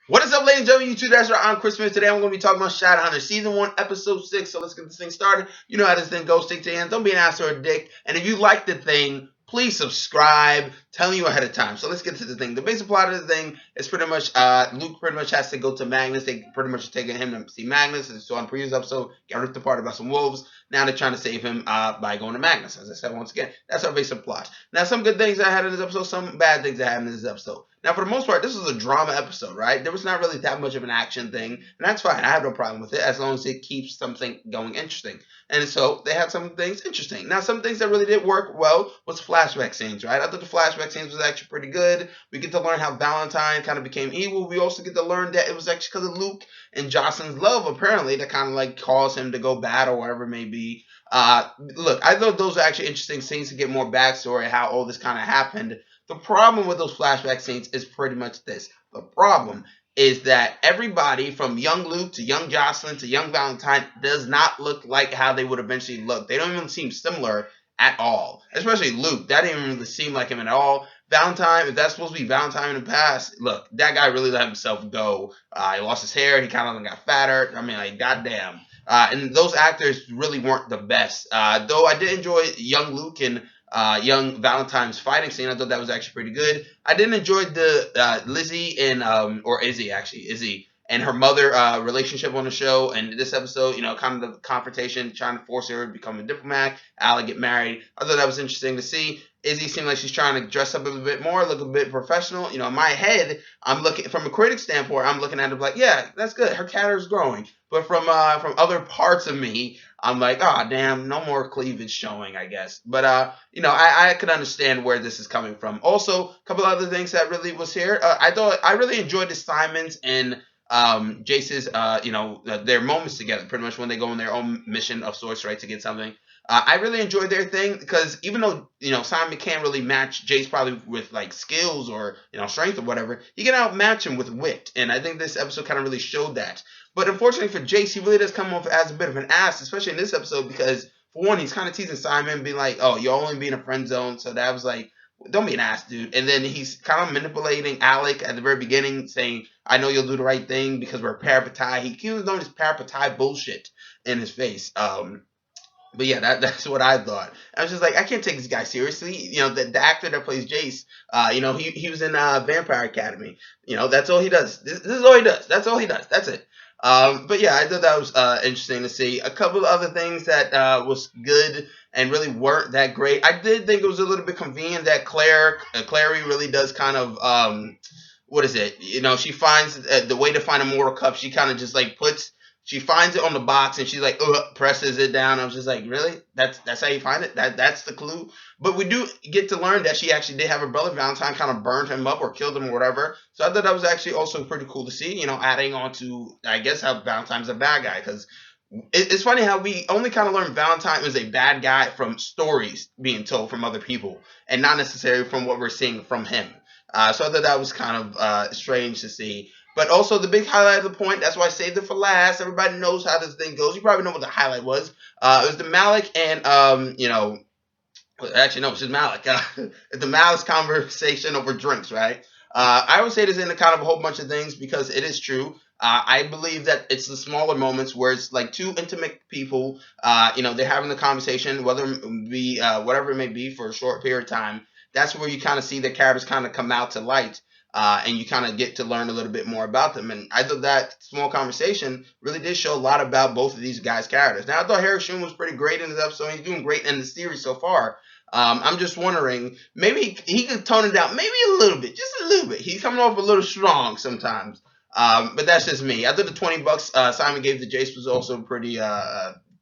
What is up, ladies and gentlemen? YouTube, that's right. I'm Chris Smith. Today I'm going to be talking about Shadowhunters, Season 1, Episode 6. So let's get this thing started. You know how this thing goes. Stick to your hands. Don't be an ass or a dick. And if you like the thing, please subscribe. Telling you ahead of time. So let's get to the thing. The basic plot of the thing is pretty much Luke pretty much has to go to Magnus. They pretty much are taking him to see Magnus. As you saw in the previous episode, got ripped apart about some wolves. Now they're trying to save him by going to Magnus. As I said once again, that's our basic plot. Now, some good things I had in this episode, some bad things I had in this episode. Now, for the most part, this was a drama episode, right? There was not really that much of an action thing, and that's fine. I have no problem with it as long as it keeps something going interesting. And so they had some things interesting. Now, some things that really did work well was flashback scenes, right? I thought the flashback scenes was actually pretty good. We get to learn how Valentine kind of became evil. We also get to learn that it was actually because of Luke and Jocelyn's love, apparently, that kind of like caused him to go bad or whatever it may be. Look, I thought those were actually interesting scenes to get more backstory, how all this kind of happened. The problem with those flashback scenes is pretty much this. The problem is that everybody from young Luke to young Jocelyn to young Valentine does not look like how they would eventually look. They don't even seem similar at all. Especially Luke. That didn't even really seem like him at all. Valentine, if that's supposed to be Valentine in the past, look, that guy really let himself go. He lost his hair. He kind of got fatter. I mean, like, goddamn. And those actors really weren't the best. Though I did enjoy young Luke and young Valentine's fighting scene. I thought that was actually pretty good. I didn't enjoy the Lizzie and or Izzy and her mother relationship on the show. And this episode, you know, kind of the confrontation, trying to force her to become a diplomat, Alec get married. I thought that was interesting to see. Izzy seemed like she's trying to dress up a little bit more, look a bit professional. You know, in my head, I'm looking from a critic standpoint. I'm looking at it like, yeah, that's good. Her character is growing. But from other parts of me, I'm like, oh damn, no more cleavage showing, I guess. But you know, I could understand where this is coming from. Also, a couple other things that really was here. I thought I really enjoyed the Simons and Jace's their moments together. Pretty much when they go on their own mission of sorts, right, to get something. I really enjoyed their thing because even though you know Simon can't really match Jace probably with like skills or you know strength or whatever, he can outmatch him with wit, and I think this episode kind of really showed that. But unfortunately for Jace, he really does come off as a bit of an ass, especially in this episode because for one, he's kind of teasing Simon, being like, "Oh, you're only being a friend zone," so that was like, "Don't be an ass, dude." And then he's kind of manipulating Alec at the very beginning, saying, "I know you'll do the right thing because we're parapatai." He was doing this parapatai bullshit in his face. But yeah, that's what I thought. I was just like, I can't take this guy seriously. You know, the actor that plays Jace, you know, he was in Vampire Academy. You know, that's all he does. This is all he does. That's all he does. That's it. But yeah, I thought that was interesting to see. A couple of other things that was good and really weren't that great. I did think it was a little bit convenient that Clary really does kind of what is it? You know, she finds the way to find a mortal cup. She kind of just like she finds it on the box and she like presses it down. I was just like, really? That's how you find it? That's the clue. But we do get to learn that she actually did have a brother. Valentine kind of burned him up or killed him or whatever. So I thought that was actually also pretty cool to see. You know, adding on to I guess how Valentine's a bad guy because it's funny how we only kind of learned Valentine was a bad guy from stories being told from other people and not necessarily from what we're seeing from him. So I thought that was kind of strange to see. But also the big highlight of the point, that's why I saved it for last. Everybody knows how this thing goes. You probably know what the highlight was. It was the Malik and actually no, it's just Malik. The Malik's conversation over drinks, right? I would say this in a kind of a whole bunch of things because it is true. I believe that it's the smaller moments where it's like two intimate people, you know, they're having the conversation, whether it be whatever it may be for a short period of time. That's where you kind of see their characters kind of come out to light. And you kind of get to learn a little bit more about them. And I thought that small conversation really did show a lot about both of these guys' characters. Now, I thought Harry Shum was pretty great in this episode. He's doing great in the series so far. I'm just wondering, maybe he could tone it down, maybe a little bit, just a little bit. He's coming off a little strong sometimes. But that's just me. I thought the $20 Simon gave to Jace was also pretty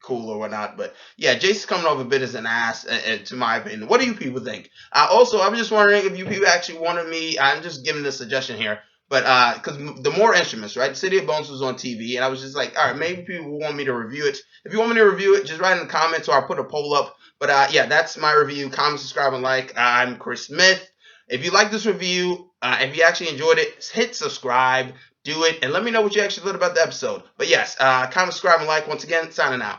cool or whatnot. But yeah, Jace is coming off a bit as an ass, to my opinion. What do you people think? Also, I'm just wondering if you people actually wanted me. I'm just giving a suggestion here. But because the more instruments, right? City of Bones was on TV, and I was just like, all right, maybe people want me to review it. If you want me to review it, just write in the comments or I'll put a poll up. But yeah, that's my review. Comment, subscribe, and like. I'm Chris Smith. If you like this review, if you actually enjoyed it, hit subscribe, do it, and let me know what you actually thought about the episode. But yes, comment, subscribe, and like. Once again, signing out.